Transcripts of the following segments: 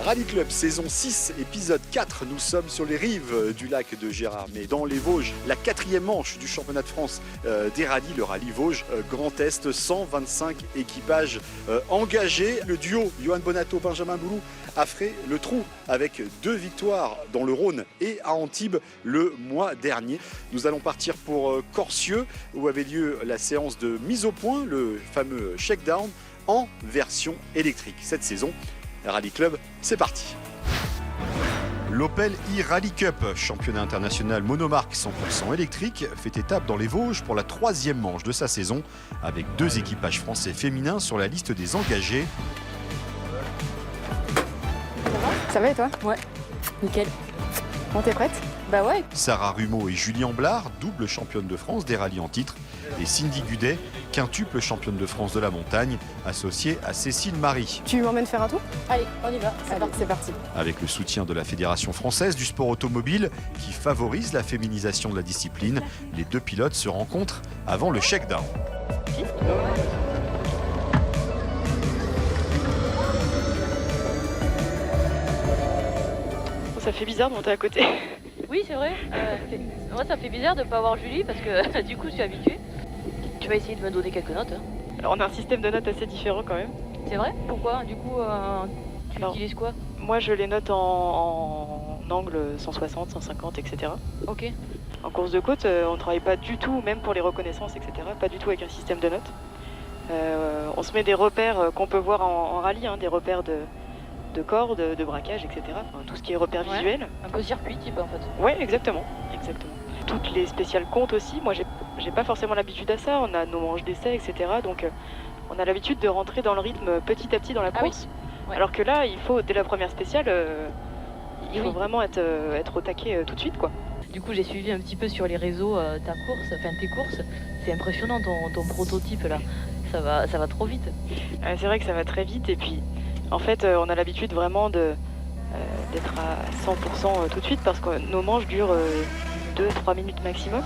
Rallye Club, saison 6, épisode 4. Nous sommes sur les rives du lac de Gérardmer, dans les Vosges. La 4e manche du championnat de France des rallyes, le rallye Vosges Grand Est. 125 équipages engagés. Le duo Johan Bonato-Benjamin Boulou a fait le trou avec 2 victoires dans le Rhône et à Antibes le mois dernier. Nous allons partir pour Corcieux, où avait lieu la séance de mise au point, le fameux shakedown, en version électrique. Cette saison, Rallye Club, c'est parti. L'Opel e-Rally Cup, championnat international monomarque 100% électrique, fait étape dans les Vosges pour la 3e manche de sa saison, avec 2 équipages français féminins sur la liste des engagés. Ça va et toi? Ouais, nickel. Bon, t'es prête? Bah ouais. Sarah Rumeau et Julien Blard, double championne de France des rallyes en titre, et Cindy Gudet, quintuple championne de France de la montagne, associée à Cécile Marie. Tu m'emmènes faire un tour? Allez, on y va. C'est parti. Avec le soutien de la Fédération française du sport automobile, qui favorise la féminisation de la discipline, les 2 pilotes se rencontrent avant le shakedown. Ça fait bizarre de monter à côté. Oui, c'est vrai. Moi, ça fait bizarre de ne pas avoir Julie parce que du coup, je suis habituée. Tu vas essayer de me donner quelques notes. Alors on a un système de notes assez différent quand même. C'est vrai? Pourquoi? Du coup, tu utilises quoi? Moi je les note en angle 160, 150, etc. Ok. En course de côte, on ne travaille pas du tout, même pour les reconnaissances, etc. Pas du tout avec un système de notes. On se met des repères qu'on peut voir en rallye, hein, des repères de cordes, de braquage, etc. Enfin, tout ce qui est repères visuels. Un peu circuit type en fait. Ouais, exactement. Toutes les spéciales comptent aussi. Moi j'ai pas forcément l'habitude à ça. On a nos manches d'essai, etc. Donc on a l'habitude de rentrer dans le rythme petit à petit dans la course. Ouais. Alors que là, il faut, dès la première spéciale, il faut vraiment être au taquet tout de suite, quoi. Du coup, j'ai suivi un petit peu sur les réseaux tes courses. C'est impressionnant ton prototype là. Ça va trop vite. C'est vrai que ça va très vite et puis en fait on a l'habitude vraiment d'être à 100% tout de suite parce que nos manches durent 2-3 minutes maximum.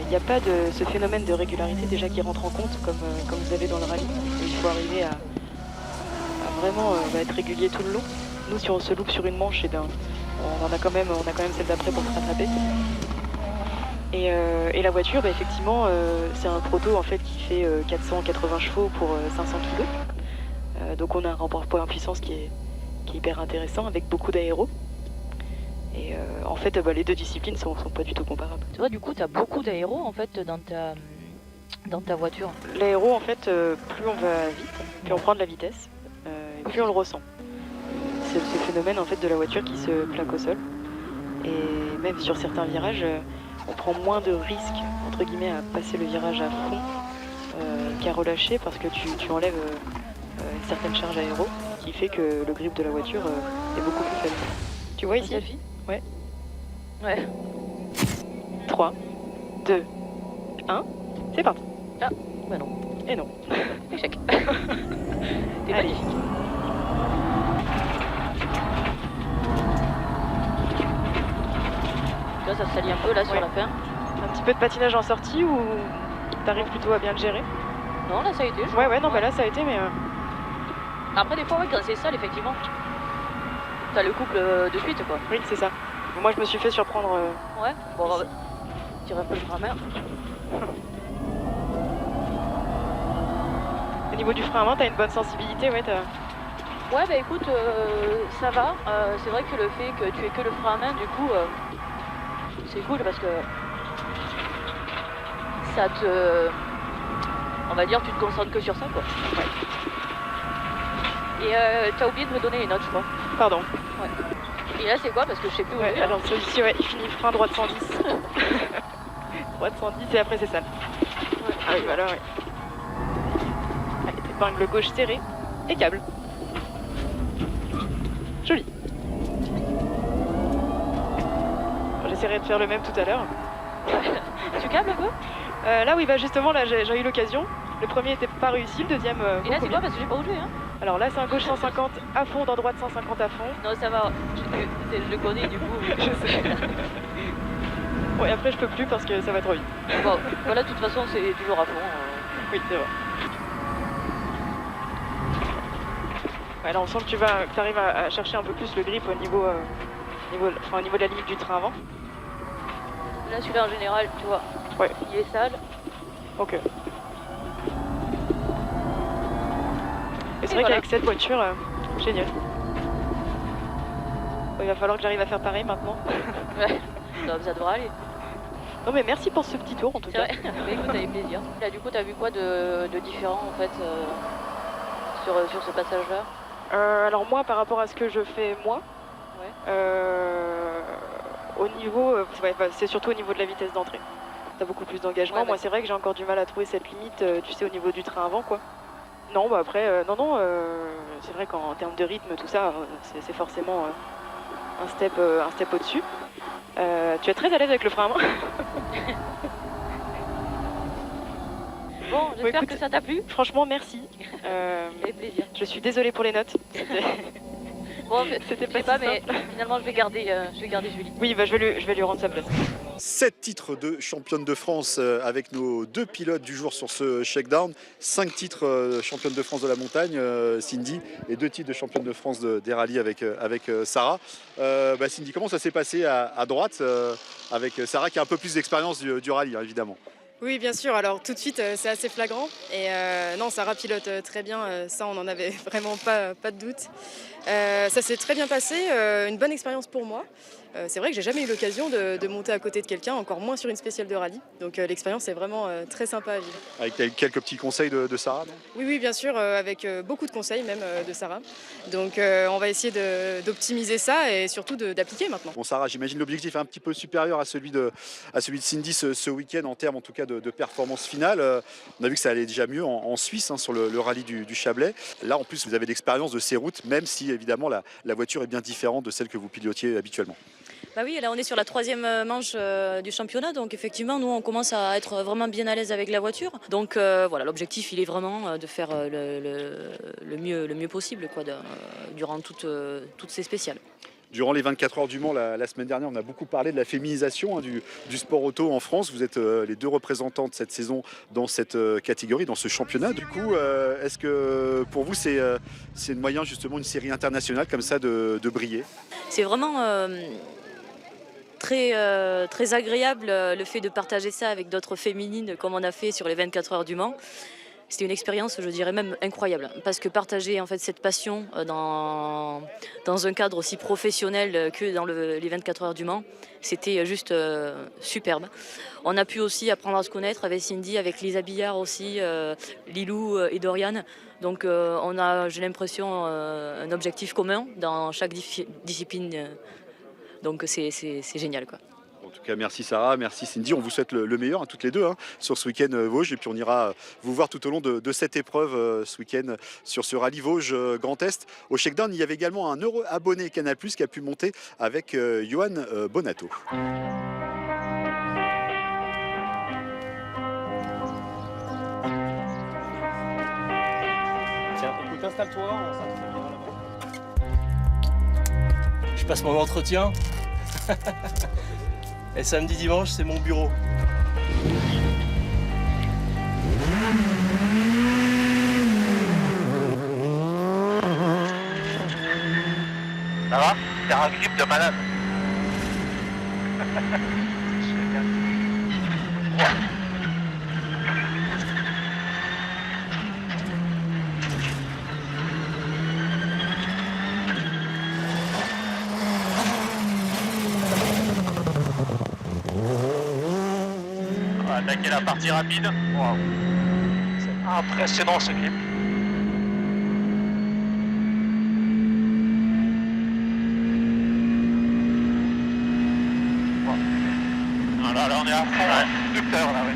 Il n'y a pas de ce phénomène de régularité déjà qui rentre en compte comme vous avez dans le rallye. Il faut arriver à vraiment être régulier tout le long. Nous si on se loupe sur une manche, on a quand même celle d'après pour se rattraper. Et la voiture, effectivement, c'est un proto en fait qui fait 480 chevaux pour 500 kg. Donc on a un rapport poids en puissance qui est hyper intéressant avec beaucoup d'aéro. Et en fait, les 2 disciplines sont pas du tout comparables. Tu vois, du coup, tu as beaucoup d'aéro en fait dans ta voiture. L'aéro, en fait, plus on va vite, plus on prend de la vitesse, et plus on le ressent. C'est ce phénomène en fait de la voiture qui se plaque au sol. Et même sur certains virages, on prend moins de risques entre guillemets à passer le virage à fond qu'à relâcher parce que tu enlèves une certaine charge aéro qui fait que le grip de la voiture est beaucoup plus faible. Tu vois ici? Ouais. 3, 2, 1, c'est parti. Ah, bah non. Et non. Échec. T'es Allez. magnifique. Tu vois, ça se salit un peu là sur la fin. Un petit peu de patinage en sortie ou t'arrives plutôt à bien le gérer? Non, là ça a été. Là ça a été, mais Après, des fois, quand c'est sale, effectivement, t'as le couple de suite, quoi. oui, c'est ça. Moi, je me suis fait surprendre. Ouais, bon, on va tirer un peu le frein à main. Au niveau du frein à main, t'as une bonne sensibilité, ouais. Ouais, bah écoute, ça va. C'est vrai que le fait que tu aies que le frein à main, du coup, c'est cool parce que ça te... On va dire, tu te concentres que sur ça, quoi. Ouais. Et t'as oublié de me donner les notes, je crois. Pardon. Ouais. Et là, c'est quoi? Parce que je sais plus où Ouais, on est. alors celui-ci, il finit frein droite 110. Droite 110 et après c'est sale. Ouais. Ah oui, voilà, ouais. Allez, épingle gauche serrée et câble. Joli. Bon, j'essaierai de faire le même tout à l'heure. Tu câbles un peu? Là, oui, justement, là, j'ai eu l'occasion. Le premier était pas réussi, le deuxième. Et là, c'est quoi? Parce que j'ai pas bougé, hein. Alors là, c'est un gauche 150 à fond, dans droite 150 à fond. Non, ça va. Je le connais, du coup. Je sais. Bon, et après, je peux plus parce que ça va trop vite. Bon, voilà, de toute façon, c'est toujours à fond. Oui, c'est vrai. Ouais, là on sent que tu arrives à chercher un peu plus le grip au niveau de la limite du train avant. Là, celui-là, en général, tu vois, Ouais. il est sale. Ok. Et c'est vrai voilà. qu'avec cette voiture, génial. Bon, il va falloir que j'arrive à faire pareil maintenant. Ouais, ça devrait aller. Non mais merci pour ce petit tour en tout C'est cas. vrai. Mais écoute, avec plaisir. Là, du coup, t'as vu quoi de différent, en fait, sur ce passage-là? Alors moi, par rapport à ce que je fais moi, Ouais. au niveau, c'est surtout au niveau de la vitesse d'entrée. T'as beaucoup plus d'engagement. Ouais, moi, bah. c'est vrai que j'ai encore du mal à trouver cette limite, tu sais, au niveau du train avant, quoi. Non, bah après, c'est vrai qu'en termes de rythme, tout ça, c'est forcément un step au-dessus. Tu es très à l'aise avec le frein à main. Bon, j'espère écoute, que ça t'a plu. Franchement, merci. Avec plaisir. Je suis désolée pour les notes. Bon, C'était je sais pas pas, si mais simple. finalement, je vais garder Julie. Oui, bah, je vais lui rendre sa place. 7 titres de championne de France avec nos 2 pilotes du jour sur ce shakedown. 5 titres championne de France de la montagne, Cindy, et 2 titres de championne de France des rallyes avec Sarah. Cindy, comment ça s'est passé à droite avec Sarah qui a un peu plus d'expérience du rallye, hein, évidemment? Oui, bien sûr. Alors tout de suite, c'est assez flagrant. Et non, Sarah pilote très bien. Ça, on n'en avait vraiment pas de doute. Ça s'est très bien passé. Une bonne expérience pour moi. C'est vrai que j'ai jamais eu l'occasion de monter à côté de quelqu'un, encore moins sur une spéciale de rallye. Donc l'expérience est vraiment très sympa à vivre. Avec quelques petits conseils de Sarah, non? Oui, bien sûr, avec beaucoup de conseils même de Sarah. Donc on va essayer d'optimiser ça et surtout d'appliquer maintenant. Bon, Sarah, j'imagine l'objectif est un petit peu supérieur à celui de Cindy ce week-end en termes en tout cas de performance finale. On a vu que ça allait déjà mieux en Suisse, hein, sur le rallye du Chablais. Là, en plus, vous avez l'expérience de ces routes, même si évidemment la voiture est bien différente de celle que vous pilotiez habituellement. Bah oui, là on est sur la 3e manche du championnat, donc effectivement nous on commence à être vraiment bien à l'aise avec la voiture. Donc voilà, l'objectif il est vraiment de faire le mieux possible quoi, durant toutes ces spéciales. Durant les 24 heures du Mans la semaine dernière, on a beaucoup parlé de la féminisation, hein, du sport auto en France. Vous êtes les 2 représentants de cette saison dans cette catégorie, dans ce championnat. Du coup, est-ce que pour vous c'est une moyen justement, une série internationale comme ça de briller? C'est vraiment très agréable le fait de partager ça avec d'autres féminines comme on a fait sur les 24 heures du Mans. C'était une expérience, je dirais même incroyable, parce que partager en fait cette passion dans un cadre aussi professionnel que dans les 24 heures du Mans, c'était juste superbe. On a pu aussi apprendre à se connaître avec Cindy, avec Lisa Billard aussi, Lilou et Dorian. Donc on a, j'ai l'impression, un objectif commun dans chaque discipline. Donc c'est génial, quoi. En tout cas, merci Sarah, merci Cindy. On vous souhaite le meilleur, hein, toutes les deux, hein, sur ce week-end Vosges. Et puis on ira vous voir tout au long de cette épreuve ce week-end sur ce rallye Vosges Grand Est. Au shakedown, il y avait également un heureux abonné Canal+, qui a pu monter avec Johan Bonato. Tiens, écoute, installe-toi, on s'installe bien là-bas. Je passe mon entretien. Et samedi, dimanche, c'est mon bureau. Ça va? T'as un grip de malade. On va attaquer la partie rapide. Wow. C'est impressionnant ce grip. Là, on est à fond, docteur, là, ouais.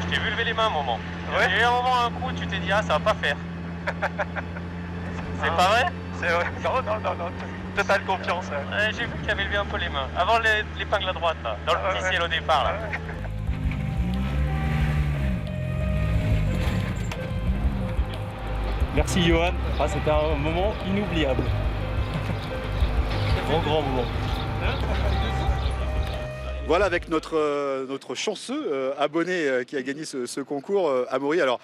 Je t'ai vu lever les mains un moment. Ouais. Il y a eu un moment, un coup, tu t'es dit, ah, ça va pas faire. C'est pas vrai? C'est vrai. Non. Totale confiance. Ouais, j'ai vu qu'il avait levé un peu les mains. Avant l'épingle à droite, là, dans le petit ciel au départ, là. Merci Johan, c'était un moment inoubliable. Grand moment. Voilà avec notre chanceux abonné qui a gagné ce concours, Amaury. Alors,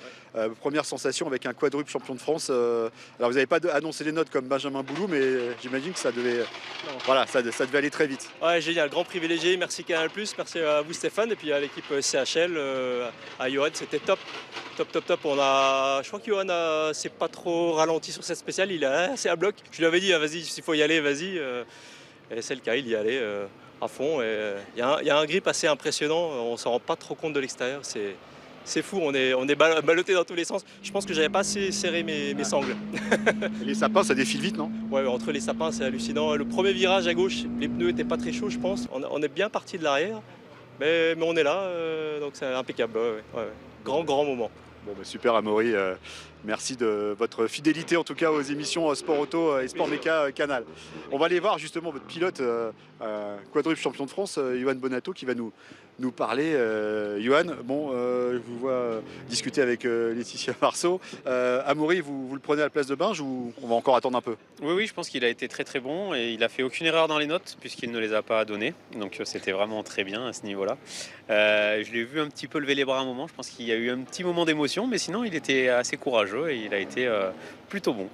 première sensation avec un quadruple champion de France. Alors, vous n'avez pas annoncé les notes comme Benjamin Boulou, mais j'imagine que ça devait aller très vite. Ouais, génial, grand privilégié. Merci Canal+, merci à vous Stéphane et puis à l'équipe CHL, à Johan, c'était top. Top. Je crois que Johan s'est pas trop ralenti sur cette spéciale, il est assez à bloc. Je lui avais dit, vas-y, s'il faut y aller, vas-y. Et c'est le cas, il y allait à fond. Il y a un grip assez impressionnant, on ne s'en rend pas trop compte de l'extérieur. C'est fou, on est ballotté dans tous les sens. Je pense que j'avais pas assez serré mes sangles. Et les sapins, ça défile vite, non? Ouais, entre les sapins, c'est hallucinant. Le premier virage à gauche, les pneus étaient pas très chauds, je pense. On est bien parti de l'arrière, mais on est là, donc c'est impeccable. Ouais. Grand moment. Bon, super Amaury, merci de votre fidélité en tout cas aux émissions Sport Auto et Sport Méca Canal. On va aller voir justement votre pilote quadruple champion de France, Johan Bonato, qui va nous parler. Johan, je vous vois discuter avec Laetitia Marceau. Amaury, vous le prenez à la place de Binge ou on va encore attendre un peu? Oui, je pense qu'il a été très bon et il a fait aucune erreur dans les notes puisqu'il ne les a pas données. Donc c'était vraiment très bien à ce niveau-là. Je l'ai vu un petit peu lever les bras un moment. Je pense qu'il y a eu un petit moment d'émotion, mais sinon il était assez courageux et il a été plutôt bon.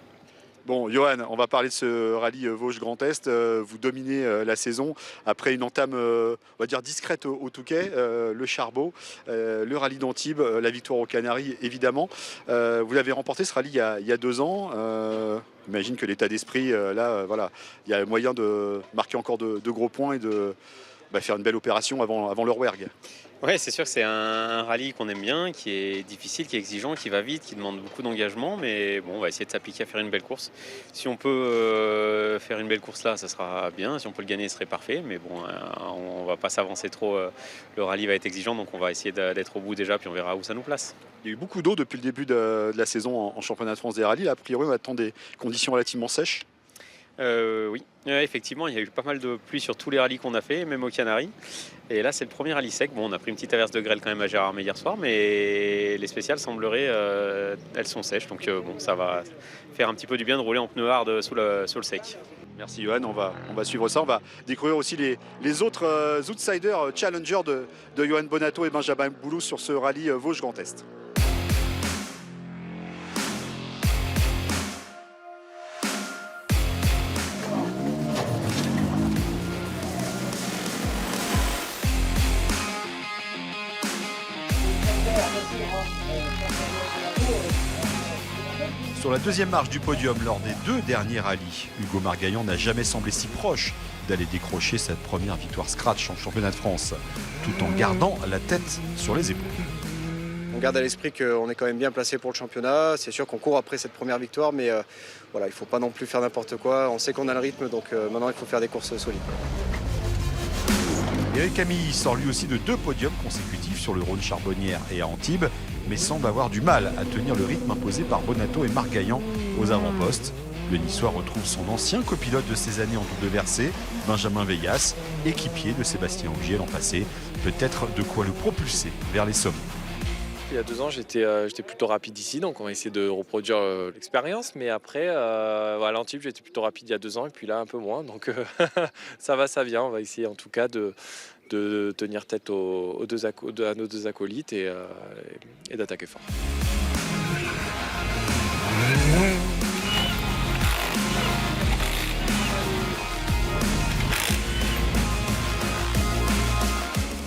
Bon, Johan, on va parler de ce rallye Vosges Grand Est. Vous dominez la saison après une entame, on va dire discrète au Touquet, le Charbot, le rallye d'Antibes, la victoire aux Canaries, évidemment. Vous l'avez remporté ce rallye il y a 2 ans. J'imagine que l'état d'esprit, voilà, il y a moyen de marquer encore de gros points et de faire une belle opération avant le Rouergue. Ouais, c'est sûr que c'est un rallye qu'on aime bien, qui est difficile, qui est exigeant, qui va vite, qui demande beaucoup d'engagement, mais bon, on va essayer de s'appliquer à faire une belle course. Si on peut faire une belle course là, ça sera bien. Si on peut le gagner, ce serait parfait, mais bon, on va pas s'avancer trop. Le rallye va être exigeant, donc on va essayer d'être au bout déjà, puis on verra où ça nous place. Il y a eu beaucoup d'eau depuis le début de la saison en championnat de France des rallyes. Là, a priori, on attend des conditions relativement sèches. Oui, effectivement, il y a eu pas mal de pluie sur tous les rallyes qu'on a fait, même aux Canaries. Et là, c'est le premier rallye sec. Bon, on a pris une petite averse de grêle quand même à Gérardmer hier soir, mais les spéciales sembleraient, elles sont sèches. Donc bon, ça va faire un petit peu du bien de rouler en pneu hard sous le sec. Merci Johan, on va suivre ça. On va découvrir aussi les autres outsiders challengers de Johan Bonato et Benjamin Boulou sur ce rallye Vosges Grand Est. Sur la deuxième marche du podium lors des 2 derniers rallyes, Hugo Margaillan n'a jamais semblé si proche d'aller décrocher cette première victoire scratch en championnat de France, tout en gardant la tête sur les épaules. On garde à l'esprit qu'on est quand même bien placé pour le championnat. C'est sûr qu'on court après cette première victoire, mais voilà, il ne faut pas non plus faire n'importe quoi. On sait qu'on a le rythme, donc maintenant il faut faire des courses solides. Éric Camille sort lui aussi de 2 podiums consécutifs sur le Rhône Charbonnière et à Antibes, mais semble avoir du mal à tenir le rythme imposé par Bonato et Margaillan aux avant-postes. Le Niçois retrouve son ancien copilote de ces années en double versée, Benjamin Veillas, équipier de Sébastien Ogier l'an passé. Peut-être de quoi le propulser vers les sommets. Il y a 2 ans, j'étais plutôt rapide ici, donc on va essayer de reproduire l'expérience. Mais après, à Antibes, j'étais plutôt rapide il y a 2 ans, et puis là, un peu moins. Donc ça va, ça vient. On va essayer en tout cas de tenir tête à nos 2 acolytes et d'attaquer fort.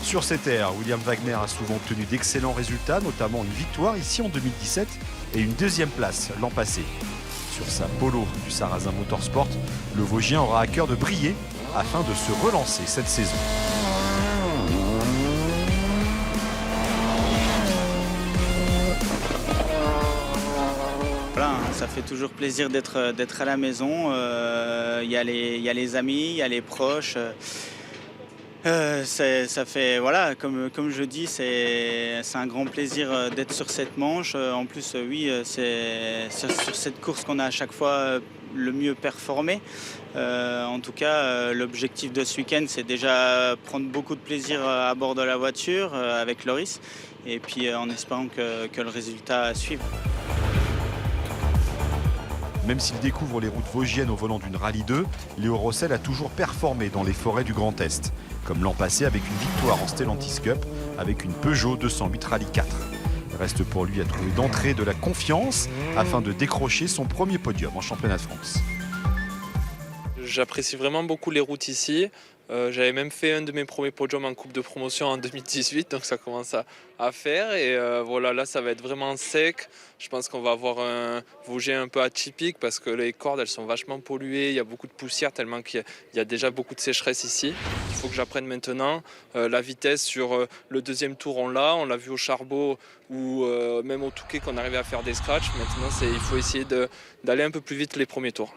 Sur ces terres, William Wagner a souvent obtenu d'excellents résultats, notamment une victoire ici en 2017 et une 2e place l'an passé. Sur sa Polo du Sarrazin Motorsport, le Vosgien aura à cœur de briller afin de se relancer cette saison. Voilà, ça fait toujours plaisir d'être à la maison. Il y a les amis, il y a les proches. Ça fait, voilà, comme je dis, c'est un grand plaisir d'être sur cette manche. En plus, oui, c'est sur cette course qu'on a à chaque fois le mieux performé. En tout cas, l'objectif de ce week-end, c'est déjà prendre beaucoup de plaisir à bord de la voiture avec Loris, et puis en espérant que le résultat suive. Même s'il découvre les routes vosgiennes au volant d'une Rallye 2, Léo Rossel a toujours performé dans les forêts du Grand Est, comme l'an passé avec une victoire en Stellantis Cup avec une Peugeot 208 Rallye 4. Il reste pour lui à trouver d'entrée de la confiance afin de décrocher son premier podium en championnat de France. J'apprécie vraiment beaucoup les routes ici. J'avais même fait un de mes premiers podiums en Coupe de Promotion en 2018, donc ça commence à faire. Et voilà, là, ça va être vraiment sec. Je pense qu'on va avoir un Vosgien un peu atypique parce que les cordes, elles sont vachement polluées. Il y a beaucoup de poussière tellement qu'il y a déjà beaucoup de sécheresse ici. Il faut que j'apprenne maintenant. La vitesse sur le deuxième tour, on l'a vu au Charbot ou même au Touquet qu'on arrivait à faire des scratchs. Maintenant, il faut essayer d'aller un peu plus vite les premiers tours.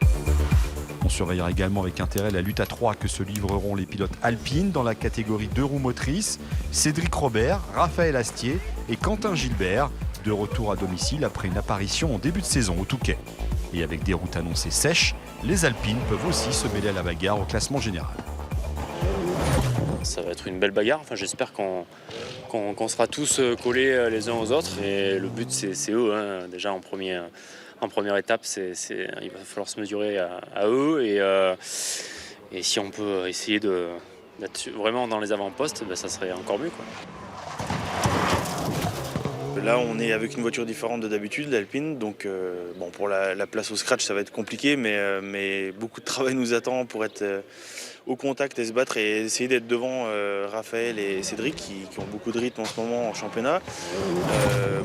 On surveillera également avec intérêt la lutte à 3 que se livreront les pilotes alpines dans la catégorie 2 roues motrices. Cédric Robert, Raphaël Astier et Quentin Gilbert, de retour à domicile après une apparition en début de saison au Touquet. Et avec des routes annoncées sèches, les alpines peuvent aussi se mêler à la bagarre au classement général. Ça va être une belle bagarre. Enfin, j'espère qu'on sera tous collés les uns aux autres. Et le but, c'est eux. Hein. Déjà en première étape, il va falloir se mesurer à eux. Et si on peut essayer d'être vraiment dans les avant-postes, ça serait encore mieux, quoi. Là, on est avec une voiture différente de d'habitude, l'Alpine. Donc, pour la place au scratch, ça va être compliqué. Mais beaucoup de travail nous attend pour être au contact et se battre et essayer d'être devant Raphaël et Cédric qui ont beaucoup de rythme en ce moment en championnat.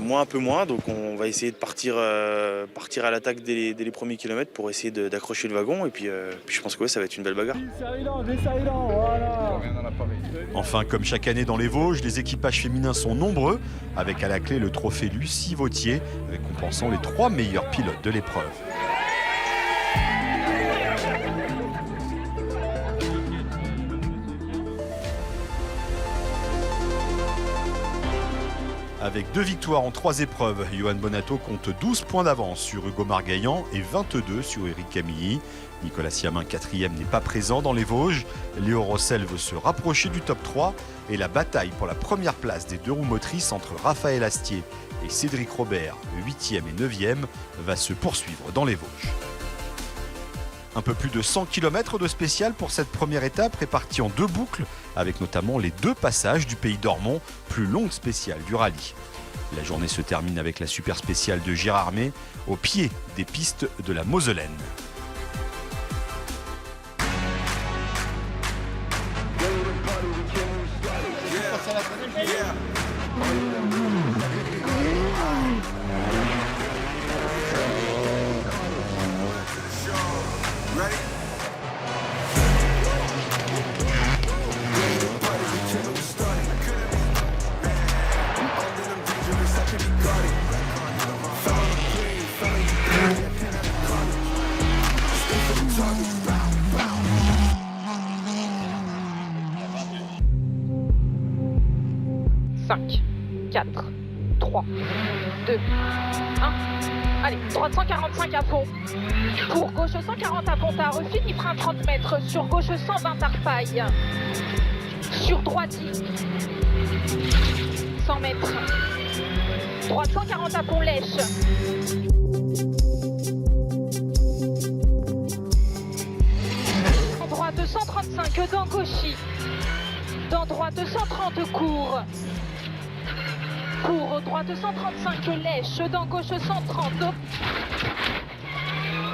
Moi un peu moins, donc on va essayer de partir à l'attaque dès les premiers kilomètres pour essayer d'accrocher le wagon et puis je pense que ça va être une belle bagarre. Enfin, comme chaque année dans les Vosges, les équipages féminins sont nombreux, avec à la clé le trophée Lucie Vautier, récompensant les 3 meilleurs pilotes de l'épreuve. Avec 2 victoires en 3 épreuves, Johan Bonato compte 12 points d'avance sur Hugo Margaillan et 22 sur Éric Camilly. Nicolas Siamin, 4e, n'est pas présent dans les Vosges. Léo Rossel veut se rapprocher du top 3 et la bataille pour la première place des 2 roues motrices entre Raphaël Astier et Cédric Robert, 8e et 9e, va se poursuivre dans les Vosges. Un peu plus de 100 km de spécial pour cette première étape répartie en 2 boucles, avec notamment les 2 passages du Pays d'Ormont, plus longue spéciale du rallye. La journée se termine avec la super spéciale de Gérardmer, au pied des pistes de la Moselaine. Cinq, 4, 3, 2, 1. Allez, droite 145 à fond. Pour gauche 140 à fond, t'as refini frein 30 mètres. Sur gauche 120 à repaille. Sur droite 100 mètres. Droite 140 à fond, lèche. En droite 235 dans gauchis. Dans droite 230 court. Pour droite 135 lèche, dans gauche 130.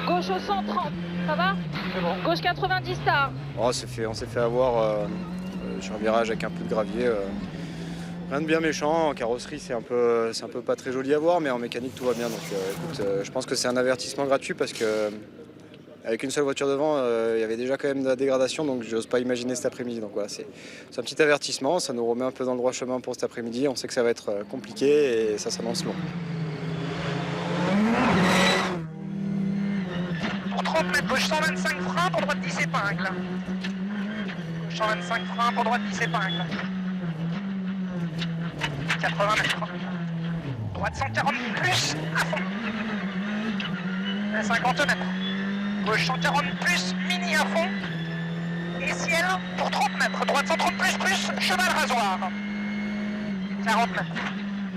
Gauche 130, ça va? C'est bon. Gauche 90 star. On s'est fait avoir sur un virage avec un peu de gravier. Rien de bien méchant. En carrosserie, c'est un peu pas très joli à voir, mais en mécanique, tout va bien. Donc écoute, je pense que c'est un avertissement gratuit parce que avec une seule voiture devant, il y avait déjà quand même de la dégradation, donc je n'ose pas imaginer cet après-midi. Donc voilà, c'est un petit avertissement, ça nous remet un peu dans le droit chemin pour cet après-midi. On sait que ça va être compliqué et ça s'annonce long. Pour 30 mètres, gauche 125 freins, pour droite 10 épingles. 125 freins, pour droite 10 épingles. 80 mètres. Droite 140 plus, à fond. 50 mètres. Gauche 140 plus, mini à fond. Et ciel pour 30 mètres. Droite 130 plus, cheval rasoir. 40 mètres.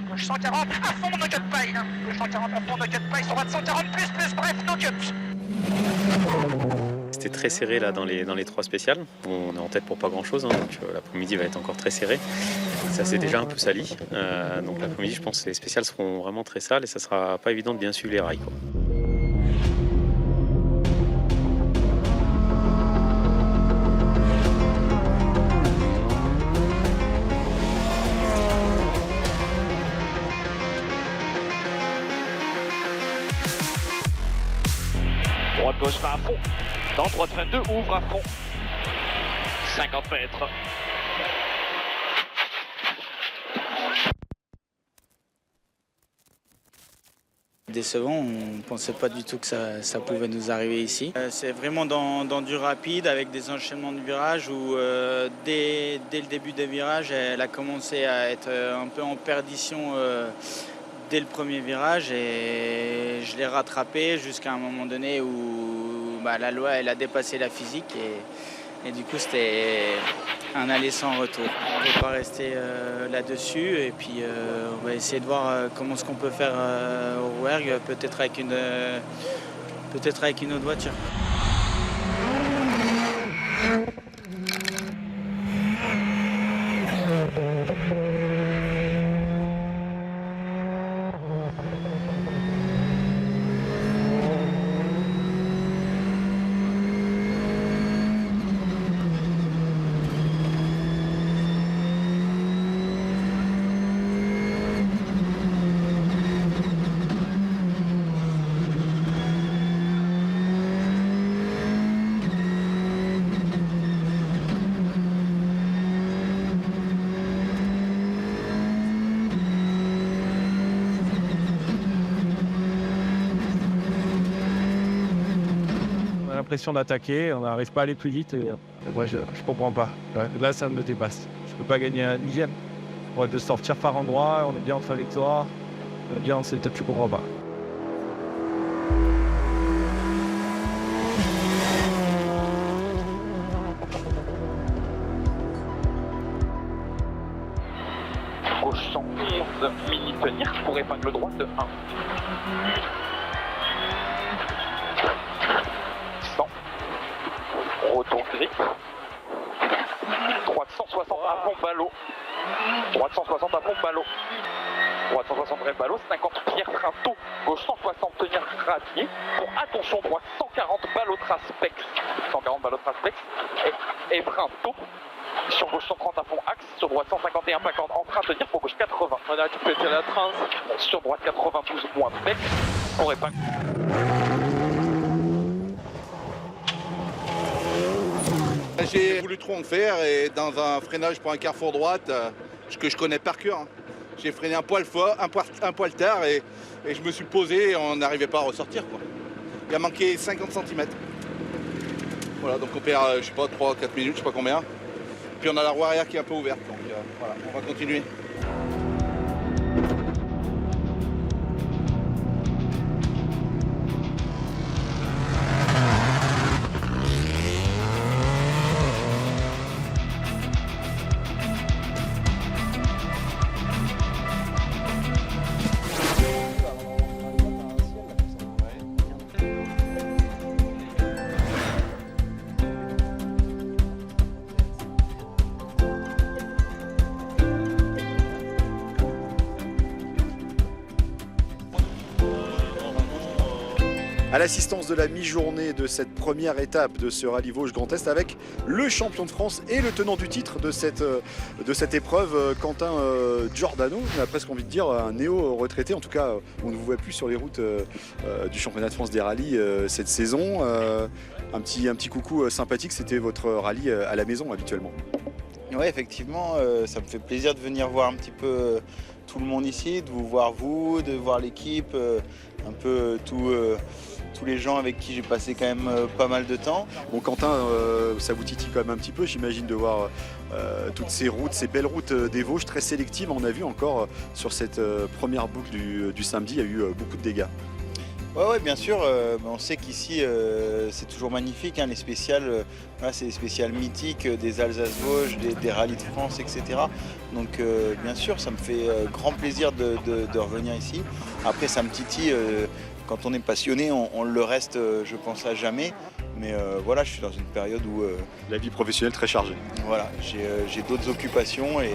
Gauche 140 à fond, no cut paille. Gauche 140 à fond, no cut paille. Sur droite 140 plus, bref, no cut. C'était très serré là dans les 3 spéciales. Bon, on est en tête pour pas grand chose, hein, donc l'après-midi va être encore très serré. Ça s'est déjà un peu sali. Donc l'après-midi, je pense que les spéciales seront vraiment très sales et ça sera pas évident de bien suivre les rails, quoi. Droite gauche va à fond. Dans droite 22, ouvre à fond. 50 mètres. Décevant, on ne pensait pas du tout que ça pouvait nous arriver ici. C'est vraiment dans du rapide avec des enchaînements de virages où dès le début des virages, elle a commencé à être un peu en perdition dès le premier virage et je l'ai rattrapé jusqu'à un moment donné où la loi elle a dépassé la physique et du coup c'était un aller sans retour. On ne peut pas rester là-dessus et puis on va essayer de voir comment ce qu'on peut faire au Rouergue, peut-être avec une autre voiture. L'impression d'attaquer, on n'arrive pas à aller plus vite et moi je comprends pas. Là ça me dépasse. Je peux pas gagner un 10e. On va de sortir par endroit, on est bien en fin de victoire. Bien, c'est peut-être je comprends pas. Gauche 111, mini tenir pour épingle droite de 1. 100. Retour grip. Droite 160 à fond ballot. Droite 160 à fond ballot. Droite 160 vrai ballot, 50 pierre frein tôt. Gauche 160 tenir radier. Pour attention droite 140 ballot trace pex. 140 ballot trace pex. Et frein tôt. Sur gauche 130 à fond axe, sur droite 151 pas corde en train de tenir pour gauche 80. Voilà, tu peux la trans. Sur droite 92 moins pex. Pour épingle. J'ai voulu trop en faire et dans un freinage pour un carrefour droite, que je connais par cœur, hein. J'ai freiné un poil fort, un poil tard et je me suis posé et on n'arrivait pas à ressortir, quoi. Il a manqué 50 cm. Voilà, donc on perd, je sais pas, 3-4 minutes, je sais pas combien. Puis on a la roue arrière qui est un peu ouverte, donc voilà, on va continuer. À l'assistance de la mi-journée de cette première étape de ce rallye Vosges Grand Est avec le champion de France et le tenant du titre de cette épreuve, Quentin Giordano. On a presque envie de dire un néo-retraité. En tout cas, on ne vous voit plus sur les routes du championnat de France des rallyes cette saison. Un petit coucou sympathique, c'était votre rallye à la maison habituellement. Oui, effectivement, ça me fait plaisir de venir voir un petit peu tout le monde ici, de vous voir vous, de voir l'équipe, un peu tous les gens avec qui j'ai passé quand même pas mal de temps. Bon Quentin, ça vous titille quand même un petit peu, j'imagine, de voir toutes ces routes, ces belles routes des Vosges très sélectives. On a vu encore sur cette première boucle du samedi, il y a eu beaucoup de dégâts. Oui, bien sûr. On sait qu'ici, c'est toujours magnifique, hein, les spéciales, voilà, c'est les spéciales mythiques des Alsace-Vosges, des rallyes de France, etc. Donc, bien sûr, ça me fait grand plaisir de revenir ici. Après, ça me titille quand on est passionné, on le reste, je pense, à jamais. Mais voilà, je suis dans une période où... La vie professionnelle très chargée. Voilà, j'ai d'autres occupations et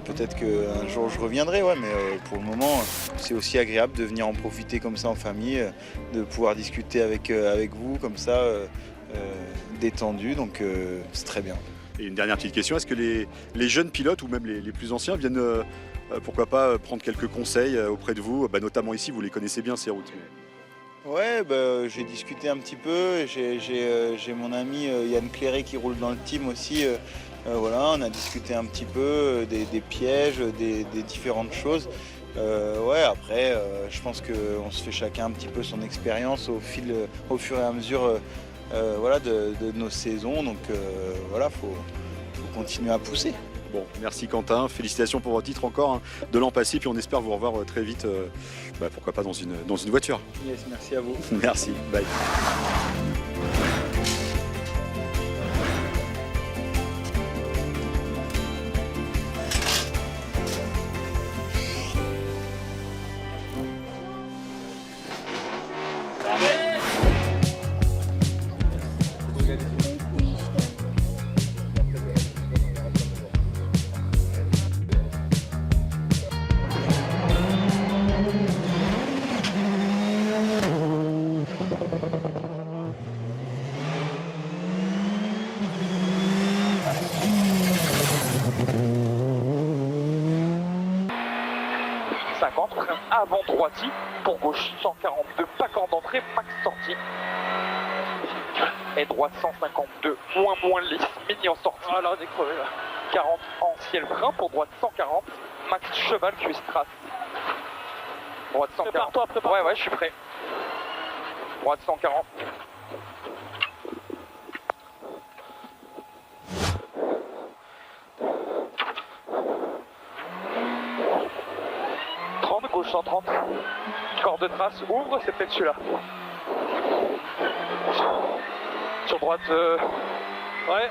peut-être qu'un jour je reviendrai, ouais, mais pour le moment, c'est aussi agréable de venir en profiter comme ça en famille, de pouvoir discuter avec vous comme ça, détendu, donc c'est très bien. Et une dernière petite question, est-ce que les jeunes pilotes ou même les plus anciens viennent, pourquoi pas, prendre quelques conseils auprès de vous, notamment ici, vous les connaissez bien ces routes? Ouais, j'ai discuté un petit peu, j'ai mon ami Yann Cléré qui roule dans le team aussi, voilà, on a discuté un petit peu des pièges, des différentes choses. Ouais, après, je pense qu'on se fait chacun un petit peu son expérience au fur et à mesure voilà, de nos saisons, donc voilà, faut continuer à pousser. Bon, merci Quentin, félicitations pour votre titre encore de l'an passé, puis on espère vous revoir très vite, pourquoi pas dans une voiture. Yes, merci à vous. Merci, bye. Avant droiti pour gauche 142, pas corde d'entrée, max sortie. Et droite 152, moins lisse, mini en sortie. Ah là on est crevé là. 40 en ciel brun pour droite 140, max cheval cuisse trace. Droite 140. Prépare-toi. Ouais, je suis prêt. Droite 140. Gauche 130, corde de trace, ouvre, c'est peut-être celui-là. Sur droite, ouais.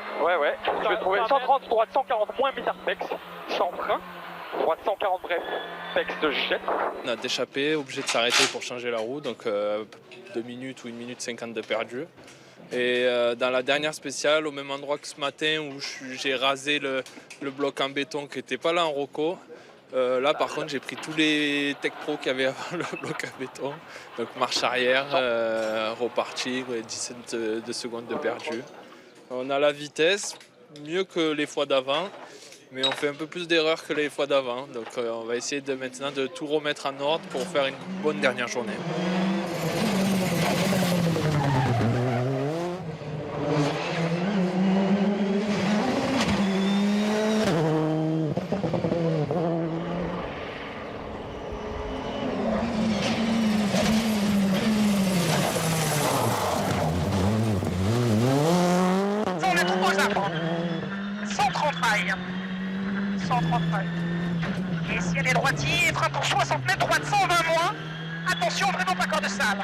Je vais trouver 130, droite 140, moins mi-arpex, sans frein. Droite 140, bref, pex de jet. On a d'échappé, obligé de s'arrêter pour changer la roue, donc 2 minutes ou 1 minute 50 de perdu. Et dans la dernière spéciale, au même endroit que ce matin où j'ai rasé le bloc en béton qui n'était pas là en roco, là par contre j'ai pris tous les Tech Pro qu'il y avait avant le bloc à béton, donc marche arrière, reparti, 17 de secondes de perdu. On a la vitesse, mieux que les fois d'avant, mais on fait un peu plus d'erreurs que les fois d'avant, donc on va essayer maintenant de tout remettre en ordre pour faire une bonne dernière journée. Et si elle est droitier, frein pour 60 mètres, droite 120 moins. Attention, vraiment pas corde sale.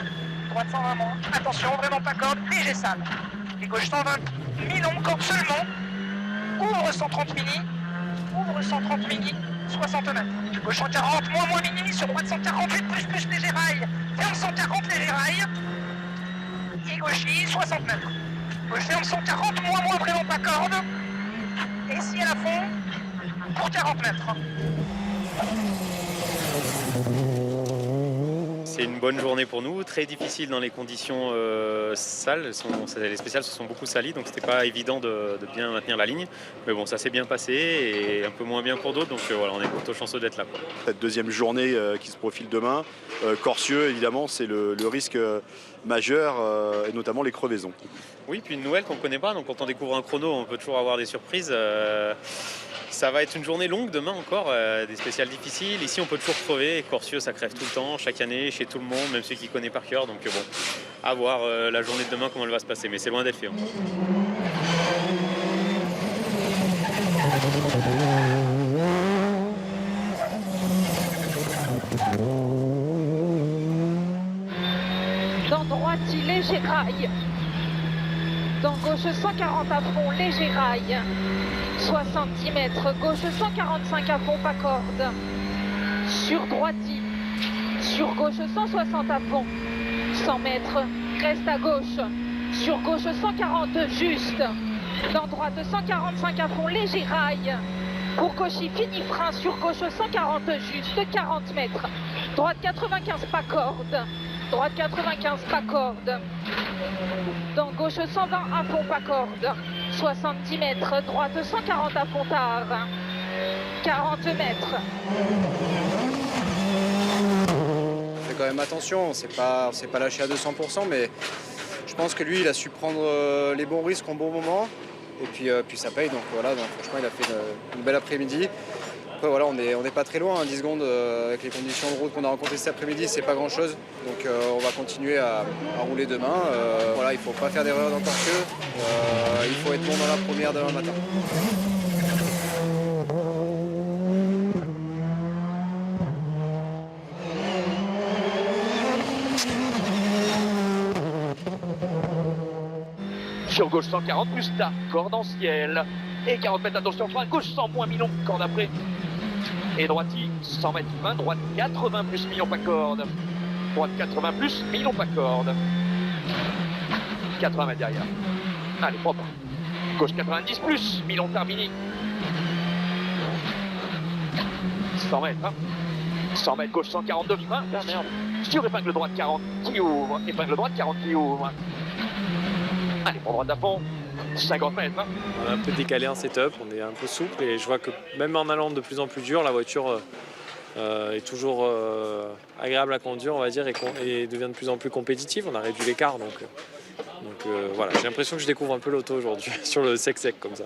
Droite 120 moins. Attention, vraiment pas corde, léger sale. Et gauche 120, mi-long, corde seulement. Ouvre 130 mini. Ouvre 130 mini, 60 mètres. Gauche 140, moins mini, sur droite 148, plus léger rail. Ferme 140, léger rail. Et gauchis, 60 mètres. Gauche ferme 140, moins, vraiment pas corde. Et si elle a fond, pour 40 mètres. C'est une bonne journée pour nous, très difficile dans les conditions sales. Les spéciales se sont beaucoup salies, donc c'était pas évident de bien maintenir la ligne. Mais bon, ça s'est bien passé et un peu moins bien pour d'autres, donc voilà, on est plutôt chanceux d'être là, quoi. Cette deuxième journée qui se profile demain, Corcieux, évidemment, c'est le risque majeur, et notamment les crevaisons. Oui, puis une nouvelle qu'on ne connaît pas, donc quand on découvre un chrono, on peut toujours avoir des surprises. Ça va être une journée longue demain encore, des spéciales difficiles. Ici, on peut toujours crever. Corcieux, ça crève tout le temps, chaque année, chez tout le monde, même ceux qui connaissent par cœur. Donc bon, à voir la journée de demain, comment elle va se passer. Mais c'est loin d'être fait. Dans droite, léger rail. Dans gauche, 140 à fond, léger rail. 60 mètres, gauche 145 à fond, pas corde. Sur droite, Sur gauche 160 à fond. 100 mètres, reste à gauche. Sur gauche 140 juste. Dans droite 145 à fond, léger rail. Pour gauche, fini frein. Sur gauche 140 juste, 40 mètres. Droite 95 pas corde. Droite 95 pas corde. Dans gauche 120 à fond pas corde. 70 mètres, droite 140 à fond tard. 40 mètres. On fait quand même attention, on s'est pas lâché à 200%, mais je pense que lui, il a su prendre les bons risques au bon moment. Et puis ça paye, donc voilà, donc franchement, il a fait une belle après-midi. Après voilà, on n'est pas très loin, 10 secondes avec les conditions de route qu'on a rencontrées cet après-midi, c'est pas grand-chose. Donc on va continuer à rouler demain. Voilà, il ne faut pas faire d'erreur dans Corcieux. Il faut être bon dans la première demain matin. Sur gauche 140 plus tard, corde en ciel. Et 40 mètres, attention, frein, gauche 100 moins million, corde après. Et droite 100 mètres 20, droite 80 plus million pas corde. Droite 80 plus million pas corde. 80 mètres derrière. Allez, propre. Gauche 90 plus million Termini. 100 mètres, hein. 100 mètres, gauche 142 frein. Ah merde. Sur épingle droite 40 qui ouvre. Épingle droite 40 qui ouvre. Allez, pour droite à fond, 50 mètres. Hein. On a un peu décalé un setup, on est un peu souple et je vois que même en allant de plus en plus dur, la voiture est toujours agréable à conduire, on va dire, et devient de plus en plus compétitive. On a réduit l'écart, donc voilà, j'ai l'impression que je découvre un peu l'auto aujourd'hui sur le sec comme ça.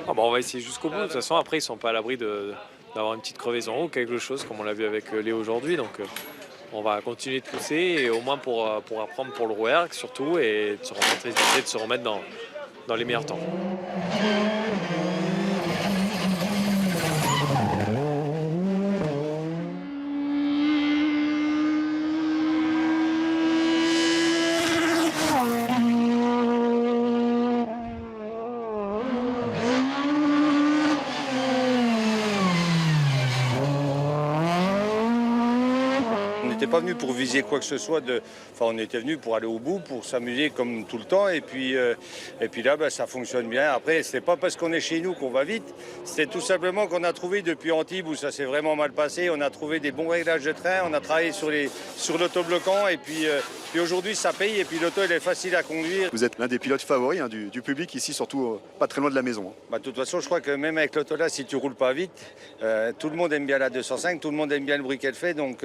Ah bon, on va essayer jusqu'au bout. De toute façon, après, ils sont pas à l'abri d'avoir une petite crevaison ou quelque chose comme on l'a vu avec Léo aujourd'hui. Donc on va continuer de pousser et au moins pour apprendre pour le Rouergue surtout et essayer de se remettre dans les meilleurs temps. On n'était pas venu pour viser quoi que ce soit. On était venu pour aller au bout, pour s'amuser comme tout le temps. Et puis là, ça fonctionne bien. Après, ce n'est pas parce qu'on est chez nous qu'on va vite. C'est tout simplement qu'on a trouvé depuis Antibes où ça s'est vraiment mal passé. On a trouvé des bons réglages de train. On a travaillé sur l'autobloquant. Et puis aujourd'hui, ça paye. Et puis l'auto, elle est facile à conduire. Vous êtes l'un des pilotes favoris du public ici, surtout pas très loin de la maison. De toute façon, je crois que même avec l'auto là, si tu roules pas vite, tout le monde aime bien la 205. Tout le monde aime bien le bruit qu'elle fait. Donc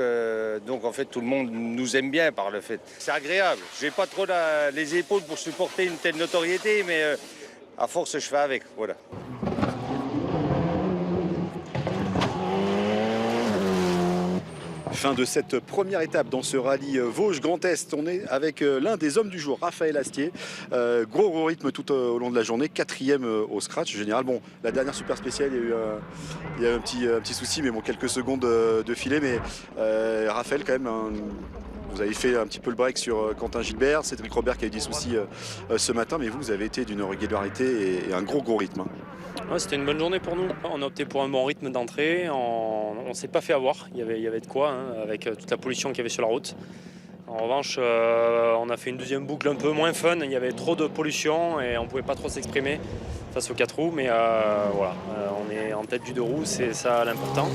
en fait, tout le monde nous aime bien par le fait. C'est agréable. J'ai pas trop les épaules pour supporter une telle notoriété, mais à force, je fais avec. Voilà. Fin de cette première étape dans ce rallye Vosges Grand Est. On est avec l'un des hommes du jour, Raphaël Astier. Gros rythme tout au long de la journée, 4e au scratch général. Bon, la dernière super spéciale, il y a eu un petit souci, mais bon, quelques secondes de filet. Mais Raphaël, quand même, vous avez fait un petit peu le break sur Quentin Gilbert, Cédric Robert qui a eu des soucis ce matin, mais vous avez été d'une régularité et un gros rythme. Ouais, c'était une bonne journée pour nous. On a opté pour un bon rythme d'entrée. On ne s'est pas fait avoir. Il y avait de quoi, avec toute la pollution qu'il y avait sur la route. En revanche, on a fait une deuxième boucle un peu moins fun. Il y avait trop de pollution et on ne pouvait pas trop s'exprimer face aux 4 roues. Mais voilà, on est en tête du 2 roues, c'est ça l'important.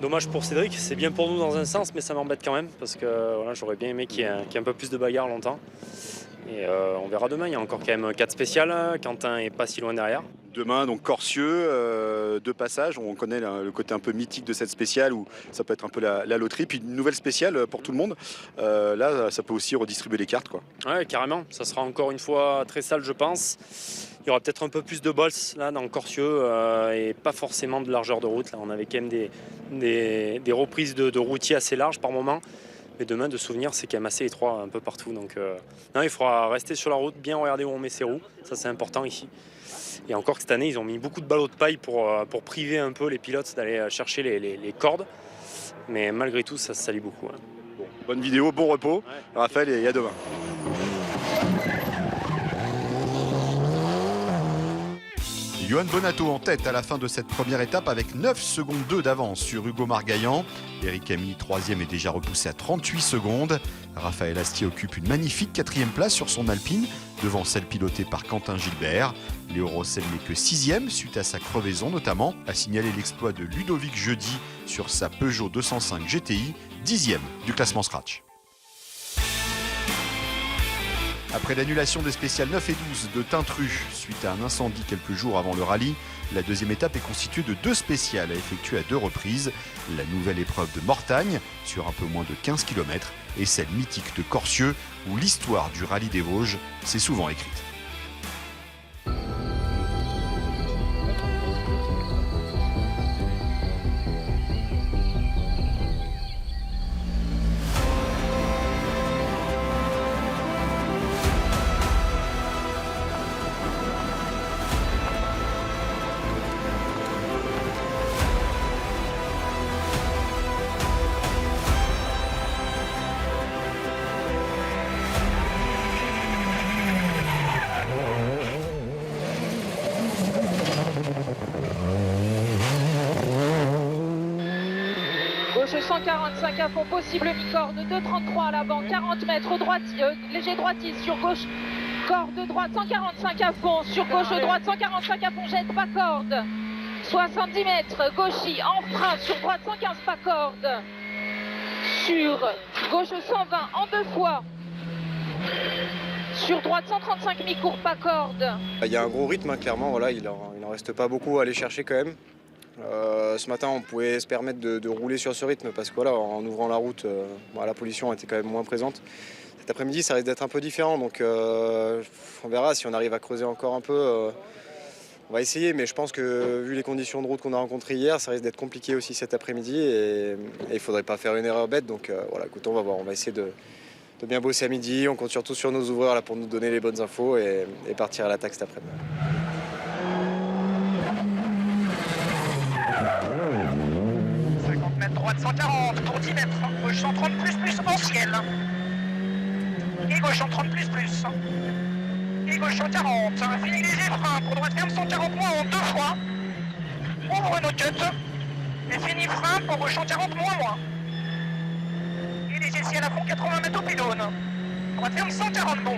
Dommage pour Cédric, c'est bien pour nous dans un sens, mais ça m'embête quand même parce que voilà, j'aurais bien aimé qu'il y ait un peu plus de bagarre longtemps. Et on verra demain, il y a encore quand même 4 spéciales, Quentin est pas si loin derrière. Demain, donc Corcieux, 2 passages, on connaît le côté un peu mythique de cette spéciale où ça peut être un peu la loterie, puis une nouvelle spéciale pour tout le monde. Là, ça peut aussi redistribuer les cartes, quoi. Ouais, carrément, ça sera encore une fois très sale, je pense. Il y aura peut-être un peu plus de bols là dans Corcieux et pas forcément de largeur de route. Là, on avait quand même des reprises de routiers assez larges par moment. Mais demain, de souvenir, c'est quand même assez étroit un peu partout. Donc non, il faudra rester sur la route, bien regarder où on met ses roues. Ça, c'est important ici. Et encore que cette année, ils ont mis beaucoup de ballots de paille pour priver un peu les pilotes d'aller chercher les cordes. Mais malgré tout, ça se salit beaucoup. Hein. Bon, bonne vidéo, bon repos. Ouais. Raphaël, et à demain. Johan Bonato en tête à la fin de cette première étape avec 9 secondes 2 d'avance sur Hugo Margaillan. Eric Camille, 3e, est déjà repoussé à 38 secondes. Raphaël Astier occupe une magnifique 4e place sur son Alpine, devant celle pilotée par Quentin Gilbert. Léo Rossel n'est que 6e suite à sa crevaison notamment. A signalé l'exploit de Ludovic Jeudi sur sa Peugeot 205 GTI, 10e du classement Scratch. Après l'annulation des spéciales 9 et 12 de Tintru suite à un incendie quelques jours avant le rallye, la deuxième étape est constituée de 2 spéciales à effectuer à 2 reprises. La nouvelle épreuve de Mortagne sur un peu moins de 15 km et celle mythique de Corcieux où l'histoire du rallye des Vosges s'est souvent écrite. Gauche 145 à fond, possible mi-corde, 2,33 à l'avant, 40 mètres, léger droitise sur gauche, corde droite, 145 à fond, sur gauche droite, 145 à fond, jette pas corde, 70 mètres, gauchis, en frein, sur droite, 115 pas corde, sur gauche 120, en 2 fois, sur droite 135 mi-court, pas corde. Il y a un gros rythme, hein, clairement, voilà, il en reste pas beaucoup à aller chercher quand même. Ce matin, on pouvait se permettre de rouler sur ce rythme parce que voilà, en ouvrant la route, la pollution était quand même moins présente. Cet après-midi, ça risque d'être un peu différent, donc on verra si on arrive à creuser encore un peu. On va essayer, mais je pense que vu les conditions de route qu'on a rencontrées hier, ça risque d'être compliqué aussi cet après-midi et il ne faudrait pas faire une erreur bête. Donc voilà, écoute, on va voir, on va essayer de bien bosser à midi. On compte surtout sur nos ouvreurs là, pour nous donner les bonnes infos et partir à l'attaque cet après-midi. 50 mètres droite 140 pour 10 mètres, gauche 130 plus en ciel. Et gauche 130 plus. Et gauche 140, fini léger frein pour droite ferme 140 moins en 2 fois. Ouvre nos cuts. Et fini frein pour gauche 140 moins. Et léger ciel à fond 80 mètres au pylône. Droite ferme 140 bon.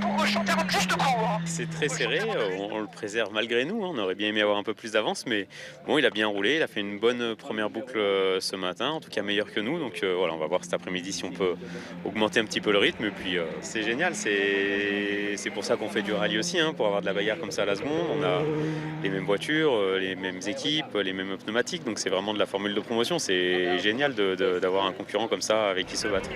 Pour gauche 140 juste court. C'est très serré, on le préserve malgré nous, on aurait bien aimé avoir un peu plus d'avance, mais bon, il a bien roulé, il a fait une bonne première boucle ce matin, en tout cas meilleure que nous, donc voilà, on va voir cet après-midi si on peut augmenter un petit peu le rythme, et puis c'est génial, c'est pour ça qu'on fait du rallye aussi, hein, pour avoir de la bagarre comme ça à la seconde, on a les mêmes voitures, les mêmes équipes, les mêmes pneumatiques, donc c'est vraiment de la formule de promotion, c'est génial d'avoir un concurrent comme ça avec qui se battre.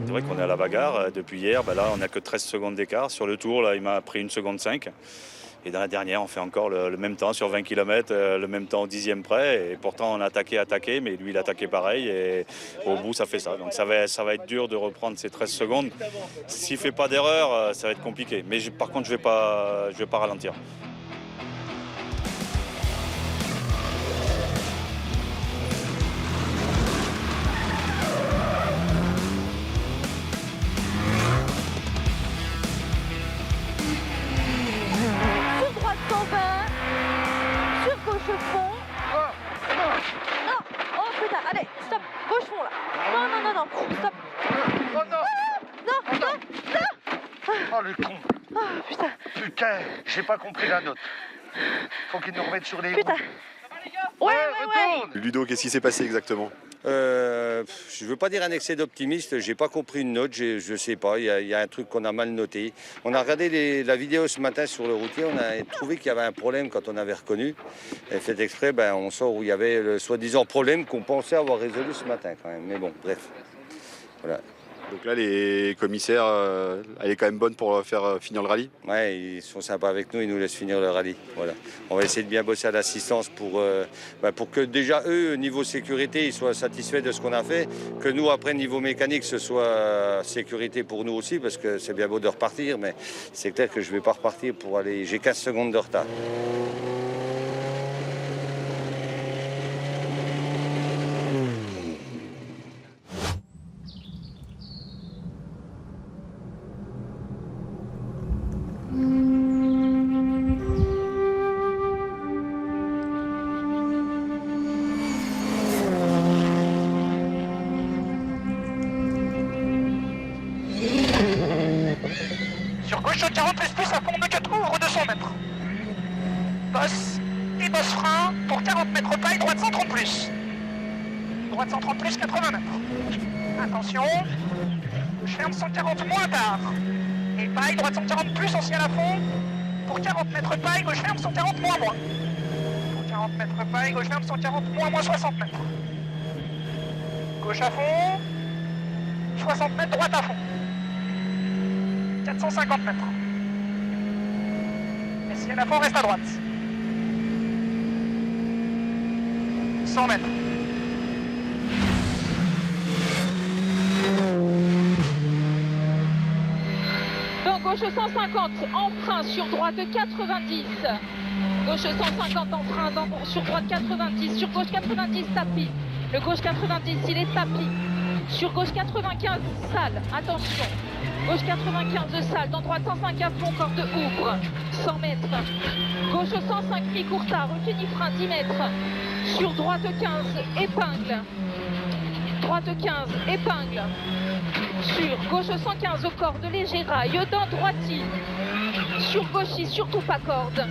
C'est vrai qu'on est à la bagarre depuis hier, là on n'a que 13 secondes d'écart. Sur le tour, là, il m'a pris 1 seconde 5. Et dans la dernière, on fait encore le même temps sur 20 km, le même temps au 10e près. Et pourtant, on a attaqué, mais lui, il a attaqué pareil. Et au bout, ça fait ça. Donc ça va être dur de reprendre ces 13 secondes. S'il ne fait pas d'erreur, ça va être compliqué. Mais par contre, je vais pas ralentir. Stop. Oh non. Non. Oh le con. Oh putain. Putain, j'ai pas compris la note. Faut qu'il nous remette sur les roues. Ouais. Ludo, qu'est-ce qui s'est passé exactement ? Je ne veux pas dire un excès d'optimiste, j'ai pas compris une note, je sais pas, il y a un truc qu'on a mal noté. On a regardé la vidéo ce matin sur le routier, on a trouvé qu'il y avait un problème quand on avait reconnu. Et fait exprès, on sort où il y avait le soi-disant problème qu'on pensait avoir résolu ce matin quand même. Mais bon, bref. Voilà. Donc là, les commissaires, elle est quand même bonne pour faire finir le rallye. Ouais, ils sont sympas avec nous, ils nous laissent finir le rallye. Voilà. On va essayer de bien bosser à l'assistance pour que déjà eux, niveau sécurité, ils soient satisfaits de ce qu'on a fait. Que nous, après, niveau mécanique, ce soit sécurité pour nous aussi, parce que c'est bien beau de repartir, mais c'est clair que je ne vais pas repartir pour aller... J'ai 15 secondes de retard. Sur gauche 40 plus à fond de 4 roues, ouvre 200 mètres. Bosse et bosse frein pour 40 mètres paille, droite 130 plus. Droite 130 plus, 80 mètres. Attention, je ferme 140 moins tard. Et paille, droite 140 plus, ancien à fond. Pour 40 mètres paille, gauche ferme 140 moins. Pour 40 mètres paille, gauche ferme 140 moins 60 mètres. Gauche à fond, 60 mètres, droite à fond. 450 mètres. Et si elle a fond, reste à droite. 100 mètres. Donc gauche 150 en frein sur droite 90. Gauche 150 en frein sur droite 90. Sur gauche 90 tapis. Le gauche 90 il est tapis. Sur gauche 95 salle. Attention. Gauche 95 salle. Dans droite 105 à fond. Corde ouvre. 100 mètres. Gauche 105 mi-courtard. Fini frein 10 mètres. Sur droite 15 épingle. Droite 15 épingle. Sur gauche 115 corde léger rail dans droitine. Sur gauche surtout pas corde.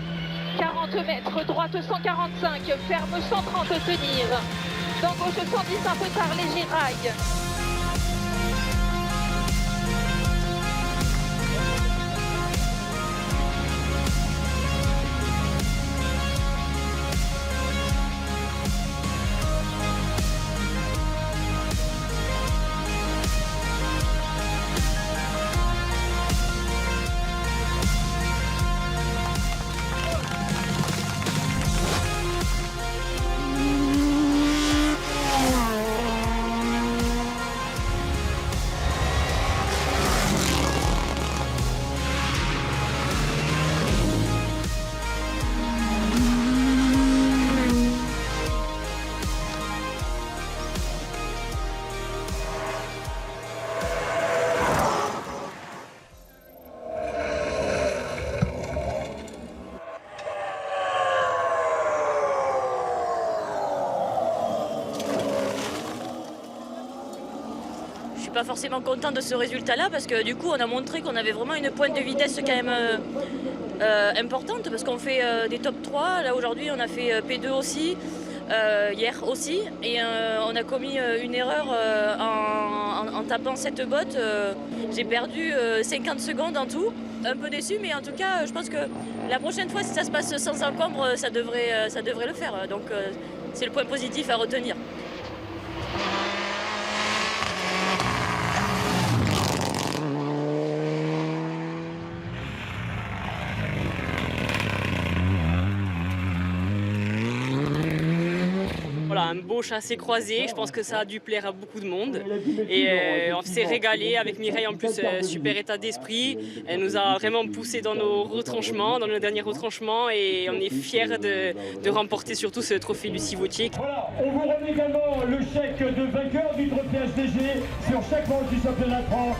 40 mètres, droite 145, ferme 130 tenir. Dans gauche 110 un peu tard, léger rail. Pas forcément content de ce résultat-là parce que du coup on a montré qu'on avait vraiment une pointe de vitesse quand même importante parce qu'on fait des top 3, là aujourd'hui on a fait P2 aussi, hier aussi et on a commis une erreur en tapant cette botte, j'ai perdu 50 secondes en tout, un peu déçu mais en tout cas je pense que la prochaine fois si ça se passe sans encombre ça devrait le faire, donc c'est le point positif à retenir. Voilà, un beau chassé croisé, je pense que ça a dû plaire à beaucoup de monde. Et on s'est régalé avec Mireille en plus, super état d'esprit. Elle nous a vraiment poussé dans nos retranchements, dans nos derniers retranchements et on est fiers de remporter surtout ce trophée Lucie Vautier. Voilà, on vous remet également le chèque de vainqueur du trophée HDG sur chaque manche du championnat de France.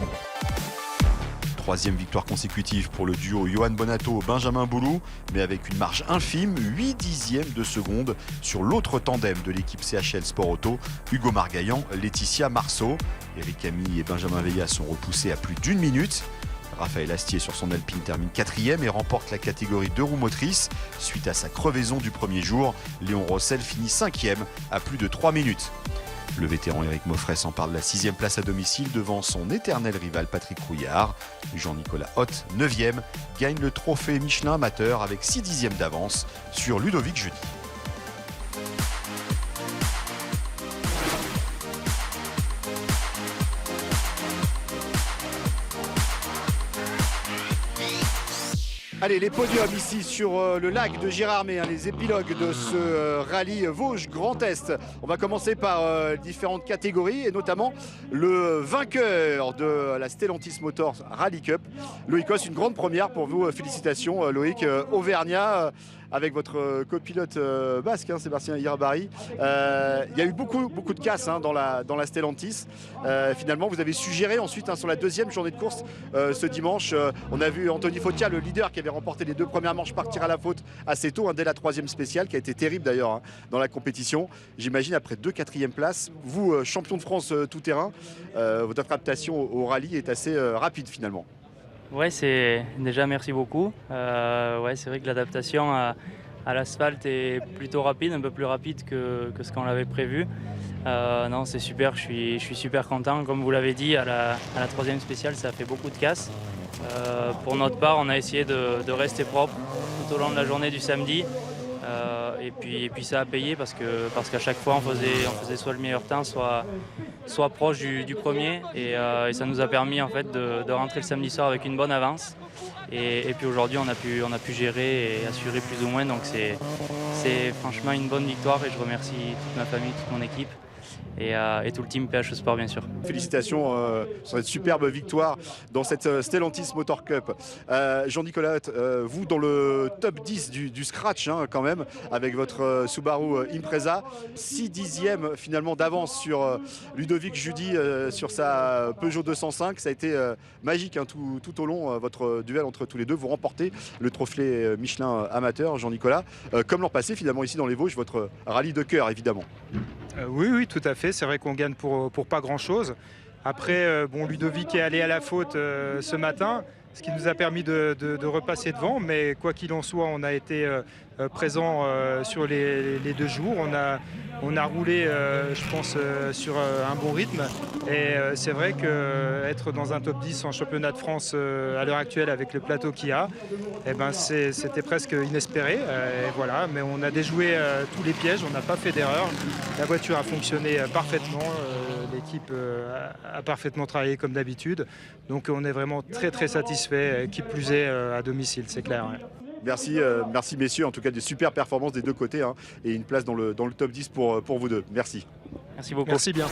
Troisième victoire consécutive pour le duo Johan Bonato-Benjamin Boulou, mais avec une marge infime, 8 dixièmes de seconde sur l'autre tandem de l'équipe CHL Sport Auto, Hugo Margaillan, Laetitia Marceau. Eric Camille et Benjamin Veillat sont repoussés à plus d'1 minute. Raphaël Astier sur son Alpine termine 4e et remporte la catégorie 2 roues motrices. Suite à sa crevaison du premier jour, Léon Rossel finit 5e à plus de 3 minutes. Le vétéran Éric Moffret s'empare de la 6e place à domicile devant son éternel rival Patrick Rouillard. Jean-Nicolas Hoth, 9e, gagne le trophée Michelin amateur avec 6 dixièmes d'avance sur Ludovic Jeudi. Allez, les podiums ici sur le lac de Gérardmer, les épilogues de ce rallye Vosges Grand Est. On va commencer par différentes catégories et notamment le vainqueur de la Stellantis Motors Rally Cup. Loïc Os, une grande première pour vous. Félicitations Loïc, Auvergnat. Avec votre copilote basque, Sébastien Irbari. Il y a eu beaucoup de casse dans la Stellantis. Finalement, vous avez su gérer ensuite sur la deuxième journée de course ce dimanche. On a vu Anthony Fautia, le leader qui avait remporté les 2 premières manches, partir à la faute assez tôt, dès la 3e spéciale, qui a été terrible d'ailleurs dans la compétition. J'imagine après 2 4e places, vous, champion de France tout-terrain, votre adaptation au rallye est assez rapide finalement. Ouais, c'est déjà merci beaucoup. Ouais, c'est vrai que l'adaptation à l'asphalte est plutôt rapide, un peu plus rapide que ce qu'on avait prévu. Non, c'est super, je suis super content. Comme vous l'avez dit, à la 3e spéciale, ça a fait beaucoup de casse. Pour notre part, on a essayé de rester propre tout au long de la journée du samedi. Et puis ça a payé parce qu'à chaque fois on faisait soit le meilleur temps, soit proche du premier, et ça nous a permis en fait de rentrer le samedi soir avec une bonne avance. Et puis aujourd'hui on a pu gérer et assurer plus ou moins, donc c'est franchement une bonne victoire et je remercie toute ma famille, toute mon équipe. Et tout le team PHE Sport bien sûr. Félicitations sur cette superbe victoire dans cette Stellantis Motor Cup. Jean-Nicolas, vous dans le top 10 du scratch quand même, avec votre Subaru Impreza, 6 dixièmes finalement d'avance sur Ludovic Judy sur sa Peugeot 205. Ça a été magique tout au long, votre duel entre tous les deux. Vous remportez le trophée Michelin amateur, Jean-Nicolas. Comme l'an passé finalement ici dans les Vosges, votre rallye de cœur évidemment. Oui, tout à fait. C'est vrai qu'on gagne pour pas grand-chose. Après, Ludovic est allé à la faute ce matin, ce qui nous a permis de repasser devant. Mais quoi qu'il en soit, on a été présent sur les 2 jours. On a roulé, je pense, sur un bon rythme. Et c'est vrai qu'être dans un top 10 en championnat de France à l'heure actuelle avec le plateau qu'il y a, c'était presque inespéré. Et voilà. Mais on a déjoué tous les pièges, on n'a pas fait d'erreur. La voiture a fonctionné parfaitement. L'équipe a parfaitement travaillé comme d'habitude. Donc on est vraiment très très satisfait, qui plus est à domicile, c'est clair. Ouais. Merci messieurs, en tout cas des super performances des deux côtés et une place dans le top 10 pour vous deux. Merci. Merci beaucoup. Merci bien.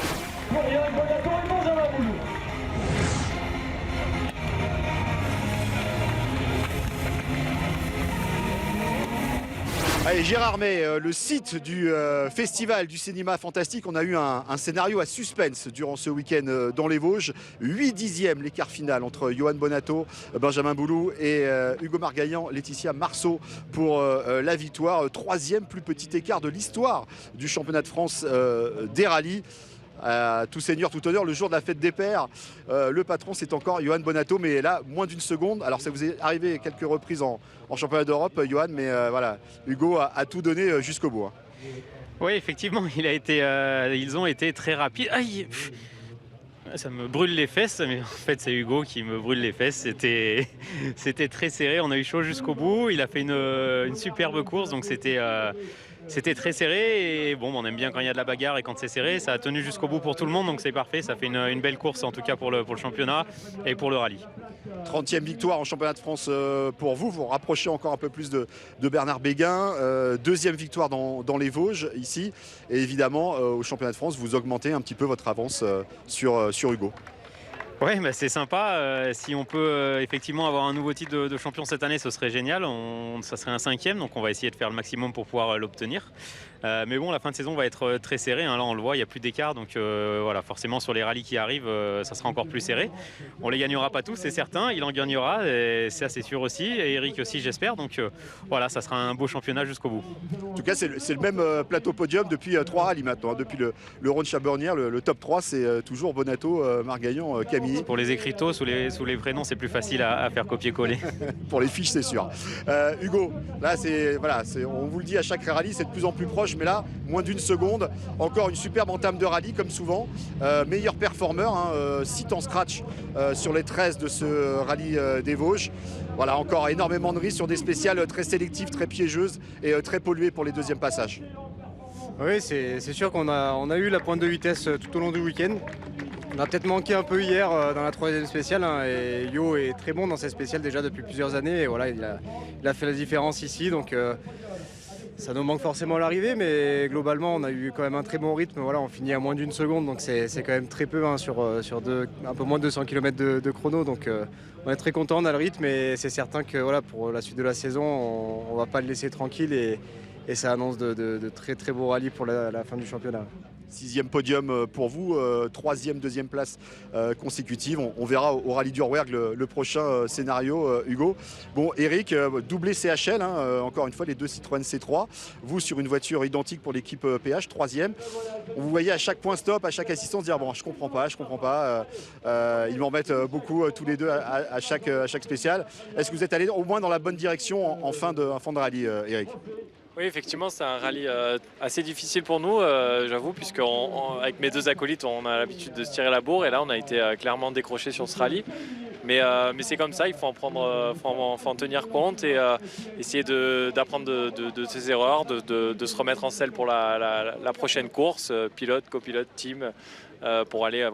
Allez, Gérardmer, le site du festival du cinéma fantastique. On a eu un scénario à suspense durant ce week-end dans les Vosges. 8 dixièmes l'écart final entre Johan Bonato, Benjamin Boulou et Hugo Margaillan, Laetitia Marceau pour la victoire. 3e plus petit écart de l'histoire du championnat de France des rallyes. Tout seigneur, tout honneur, le jour de la fête des pères, le patron c'est encore Johan Bonato, mais là moins d'une seconde. Alors ça vous est arrivé quelques reprises en championnat d'Europe, Johan, mais voilà, Hugo a tout donné jusqu'au bout. Oui, effectivement, ils ont été très rapides. Aïe, ça me brûle les fesses, mais en fait c'est Hugo qui me brûle les fesses. C'était très serré, on a eu chaud jusqu'au bout. Il a fait une superbe course, donc c'était très serré et on aime bien quand il y a de la bagarre et quand c'est serré. Ça a tenu jusqu'au bout pour tout le monde, donc c'est parfait. Ça fait une belle course en tout cas pour le championnat et pour le rallye. 30e victoire en championnat de France pour vous. Vous rapprochez encore un peu plus de Bernard Béguin. 2e victoire dans les Vosges ici. Et évidemment au championnat de France, vous augmentez un petit peu votre avance sur Hugo. Oui, c'est sympa. Si on peut effectivement avoir un nouveau titre de champion cette année, ce serait génial. Ça serait un 5e, donc on va essayer de faire le maximum pour pouvoir l'obtenir. Mais la fin de saison va être très serrée. Là, on le voit, il n'y a plus d'écart. Donc voilà, forcément, sur les rallyes qui arrivent, ça sera encore plus serré. On ne les gagnera pas tous, c'est certain. Il en gagnera, et c'est assez sûr aussi. Et Eric aussi, j'espère. Donc voilà, ça sera un beau championnat jusqu'au bout. En tout cas, c'est le même plateau podium depuis 3 rallyes maintenant. Depuis le Rhône Chabornière, le top 3, c'est toujours Bonato, Margaillan, Camille. Pour les écriteaux, sous les prénoms, c'est plus facile à faire copier-coller. Pour les fiches, c'est sûr. Hugo, là, on vous le dit à chaque rallye, c'est de plus en plus proche. Mais là, moins d'une seconde, encore une superbe entame de rallye comme souvent, meilleur performeur, 6 temps scratch sur les 13 de ce rallye des Vosges. Voilà, encore énormément de risques sur des spéciales très sélectives, très piégeuses et très polluées pour les deuxièmes passages. Oui, c'est sûr qu'on a eu la pointe de vitesse tout au long du week-end. On a peut-être manqué un peu hier dans la troisième spéciale, hein, et Yo est très bon dans cette spéciale déjà depuis plusieurs années et voilà, il a fait la différence ici, donc ça nous manque forcément à l'arrivée, mais globalement on a eu quand même un très bon rythme. Voilà, on finit à moins d'1 seconde, donc c'est quand même très peu, hein, sur un peu moins de 200 km de chrono, donc on est très content, on a le rythme et c'est certain que voilà, pour la suite de la saison on va pas le laisser tranquille et ça annonce de très très beaux rallyes pour la fin du championnat. 6e podium pour vous, 3e, 2e place consécutive. On verra au rallye du Rouergue le prochain scénario, Hugo. Bon, Eric, doublé CHL, hein, encore une fois, les deux Citroën C3. Vous, sur une voiture identique pour l'équipe PH, 3e. Vous voyez à chaque point stop, à chaque assistance, dire bon, je comprends pas. Ils m'en mettent beaucoup tous les deux à chaque spéciale. Est-ce que vous êtes allé au moins dans la bonne direction en fin de rallye, Eric ? Oui, effectivement, c'est un rallye assez difficile pour nous, j'avoue, puisque avec mes deux acolytes, on a l'habitude de se tirer la bourre et là, on a été clairement décroché sur ce rallye. Mais c'est comme ça, il faut faut en tenir compte et essayer d'apprendre de ses erreurs, de se remettre en selle pour la prochaine course, pilote, copilote, team, pour aller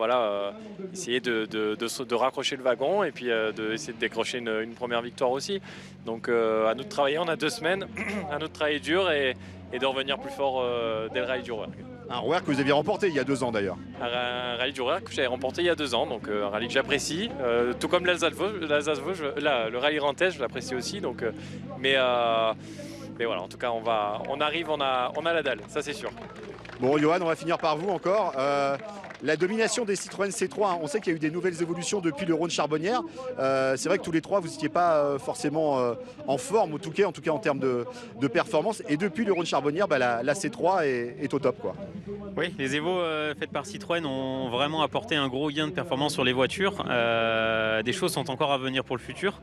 essayer de raccrocher le wagon et puis d'essayer de décrocher une première victoire aussi. Donc à nous de travailler, on a 2 semaines, à nous de travailler dur et de revenir plus fort dès le rallye du Rouergue. Un Rouergue que vous aviez remporté il y a 2 ans d'ailleurs. Un rallye du Rouergue que j'avais remporté il y a 2 ans, donc un rallye que j'apprécie, tout comme le rallye Rantaise, je l'apprécie aussi. Donc, mais voilà, en tout cas, on arrive, on a la dalle, ça c'est sûr. Bon, Johan, on va finir par vous encore. La domination des Citroën C3, hein, on sait qu'il y a eu des nouvelles évolutions depuis le Rhône Charbonnière. C'est vrai que tous les trois, vous n'étiez pas forcément en forme, en tout cas en termes de performance. Et depuis le Rhône Charbonnière, la C3 est au top, quoi. Oui, les Evo faites par Citroën ont vraiment apporté un gros gain de performance sur les voitures. Des choses sont encore à venir pour le futur.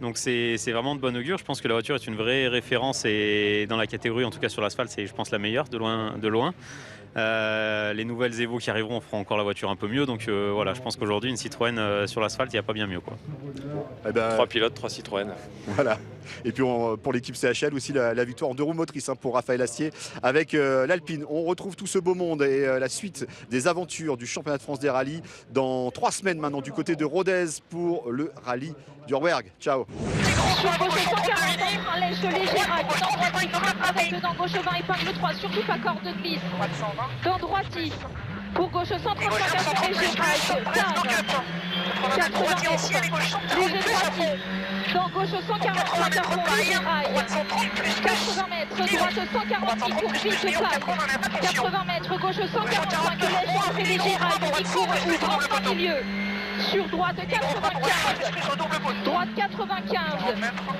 Donc c'est vraiment de bon augure. Je pense que la voiture est une vraie référence et dans la catégorie, en tout cas sur l'asphalte, c'est je pense la meilleure de loin. Les nouvelles Evo qui arriveront feront encore la voiture un peu mieux. Donc voilà, je pense qu'aujourd'hui, une Citroën sur l'asphalte, il n'y a pas bien mieux, quoi. 3 pilotes, 3 Citroën. Voilà. Et puis pour l'équipe CHL aussi la victoire en 2 roues motrices, hein, pour Raphaël Astier avec l'Alpine. On retrouve tout ce beau monde et la suite des aventures du championnat de France des rallyes dans 3 semaines maintenant du côté de Rodez pour le rallye du Rouergue. Ciao. Sur gauche 140, un lèche léger, dans droitif, avec dedans gauche 20, épingle 3, surtout pas corde de glisse. Dans droitif, pour gauche 135, léger, 15, 80 mètres, léger droitif. Dans gauche 145 à fond, léger rail. 80 mètres, droite 146 pour vite plane. 80 mètres, gauche 145, lèche, léger rail, qui court, ouvre en milieu. Sur droite 95, droite 95,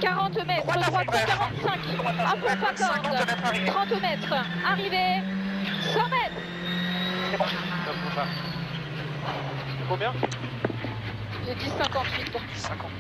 40 mètres, droite 145, à fond pas corde, 30 mètres, arrivée, 100 mètres. C'est bon. Combien? J'ai dit 58. 50.